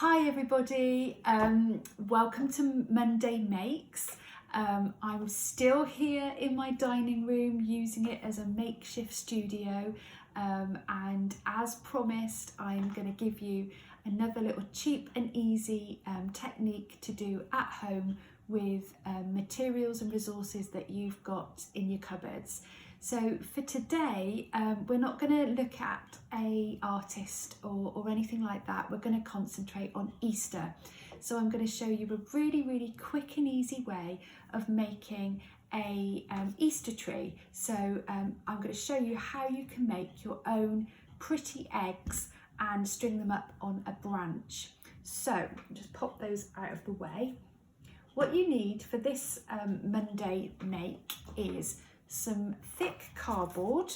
Hi everybody, welcome to Monday Makes. I'm still here in my dining room using it as a makeshift studio, and as promised I'm going to give you another little cheap and easy technique to do at home with materials and resources that you've got in your cupboards. So for today, we're not going to look at an artist or anything like that. We're going to concentrate on Easter. So I'm going to show you a really quick and easy way of making a Easter tree. So I'm going to show you how you can make your own pretty eggs and string them up on a branch. So just pop those out of the way. What you need for this Monday make is some thick cardboard,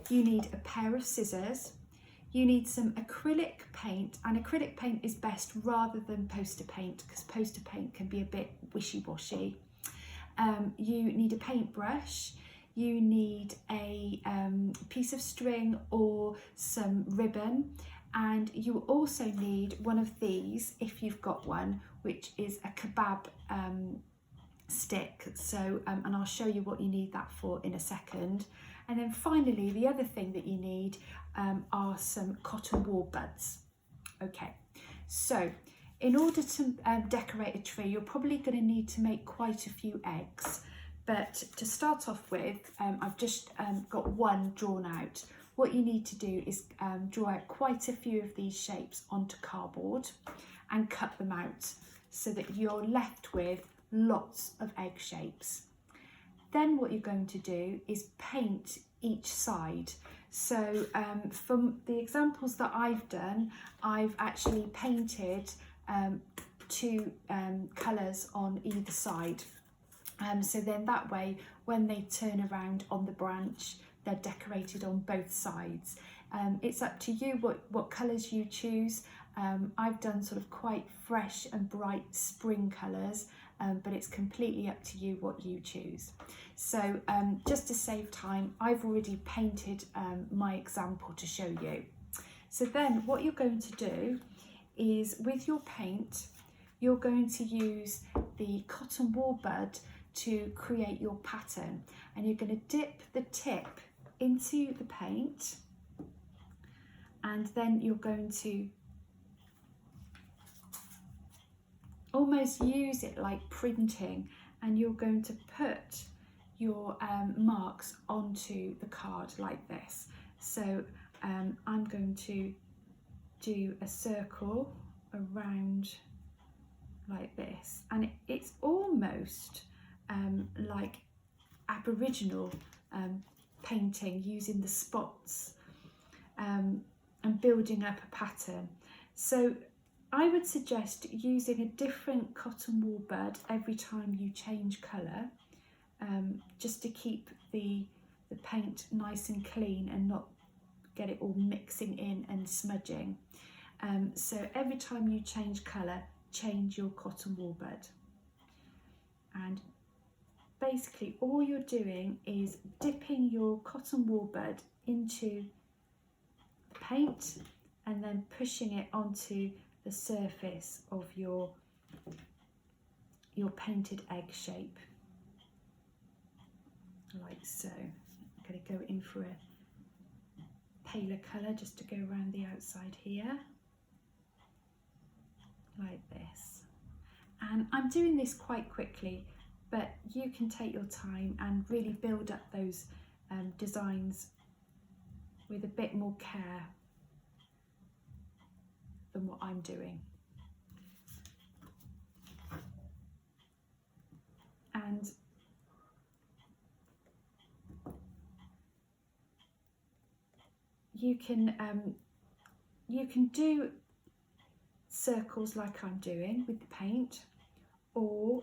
you need a pair of scissors, you need some acrylic paint, and acrylic paint is best rather than poster paint because poster paint can be a bit wishy-washy. You need a paintbrush, you need a piece of string or some ribbon, and you also need one of these if you've got one, which is a kebab stick. So and I'll show you what you need that for in a second. And then finally, the other thing that you need are some cotton wool buds. Okay, so in order to decorate a tree, you're probably going to need to make quite a few eggs, but to start off with, I've just got one drawn out. What you need to do is draw out quite a few of these shapes onto cardboard and cut them out so that you're left with lots of egg shapes. Then what you're going to do is paint each side. So from the examples that I've done, I've actually painted two colours on either side. So then that way, when they turn around on the branch, they're decorated on both sides. It's up to you what colours you choose. I've done sort of quite fresh and bright spring colours, but it's completely up to you what you choose. So just to save time, I've already painted my example to show you. So then what you're going to do is with your paint, you're going to use the cotton wool bud to create your pattern, and you're going to dip the tip into the paint, and then you're going to almost use it like printing, and you're going to put your marks onto the card like this. So I'm going to do a circle around like this, and it's almost like Aboriginal painting, using the spots and building up a pattern. So I would suggest using a different cotton wool bud every time you change colour, just to keep the paint nice and clean and not get it all mixing in and smudging. So every time you change colour, change your cotton wool bud. And basically all you're doing is dipping your cotton wool bud into the paint and then pushing it onto the surface of your painted egg shape, like so. I'm going to go in for a paler colour just to go around the outside here, like this. And I'm doing this quite quickly, but you can take your time and really build up those designs with a bit more care than what I'm doing. And you can do circles like I'm doing with the paint, or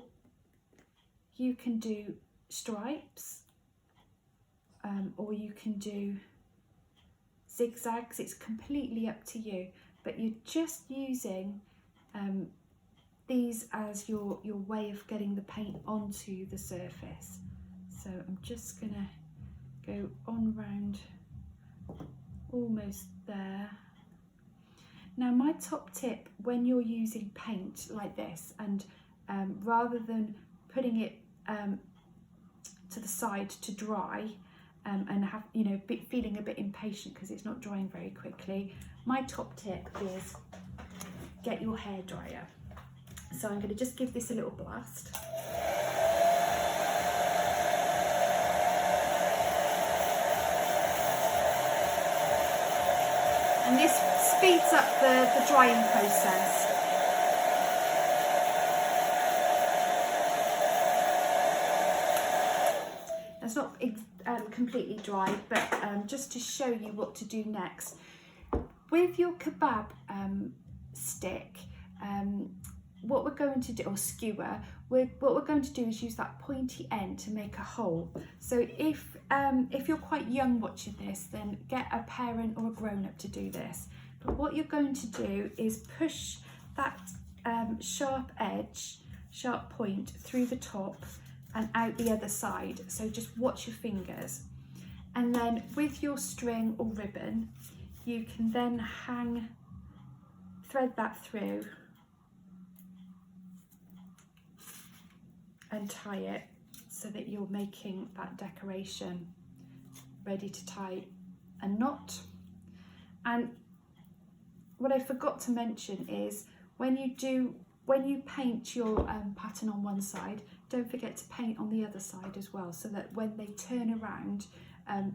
you can do stripes, or you can do zigzags. It's completely up to you, but you're just using these as your way of getting the paint onto the surface. So I'm just gonna go on round almost there. Now my top tip when you're using paint like this, and rather than putting it to the side to dry and have, you know, feeling a bit impatient because it's not drying very quickly, my top tip is get your hairdryer. So I'm going to just give this a little blast. And this speeds up the drying process. It's not completely dry, but just to show you what to do next. With your kebab stick, what we're going to do, or skewer, what we're going to do is use that pointy end to make a hole. So if you're quite young watching this, then get a parent or a grown-up to do this. But what you're going to do is push that sharp point through the top and out the other side. So just watch your fingers. And then with your string or ribbon, you can then thread that through and tie it so that you're making that decoration ready to tie a knot. And what I forgot to mention is when you paint your pattern on one side, don't forget to paint on the other side as well, so that when they turn around,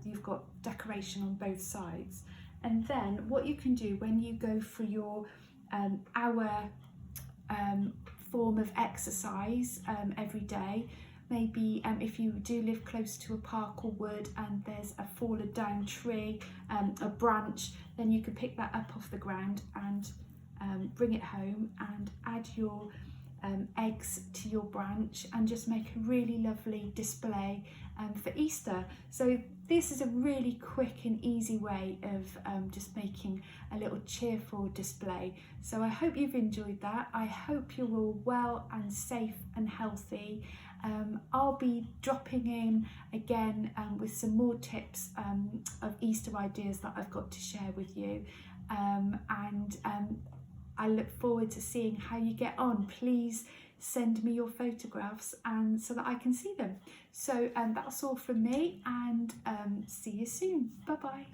you've got decoration on both sides. And then what you can do when you go for your hour form of exercise every day, maybe if you do live close to a park or wood and there's a fallen down tree, a branch, then you could pick that up off the ground and bring it home and add your eggs to your branch and just make a really lovely display for Easter. So this is a really quick and easy way of just making a little cheerful display. So I hope you've enjoyed that. I hope you're all well and safe and healthy. I'll be dropping in again with some more tips of Easter ideas that I've got to share with you. I look forward to seeing how you get on. Please send me your photographs and so that I can see them. So that's all from me, and see you soon. Bye bye.